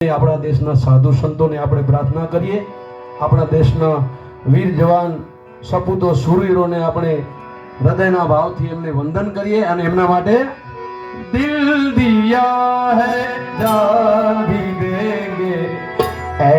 આપણા દેશના સાધુ સંતોને આપણે પ્રાર્થના કરીએ, આપણા દેશના વીર જવાન સપૂતો શૂરવીરોને આપણે હૃદયના ભાવથી એમને વંદન કરીએ અને એમના માટે દિલ દિયા હૈ જાન ભી દેંગે એ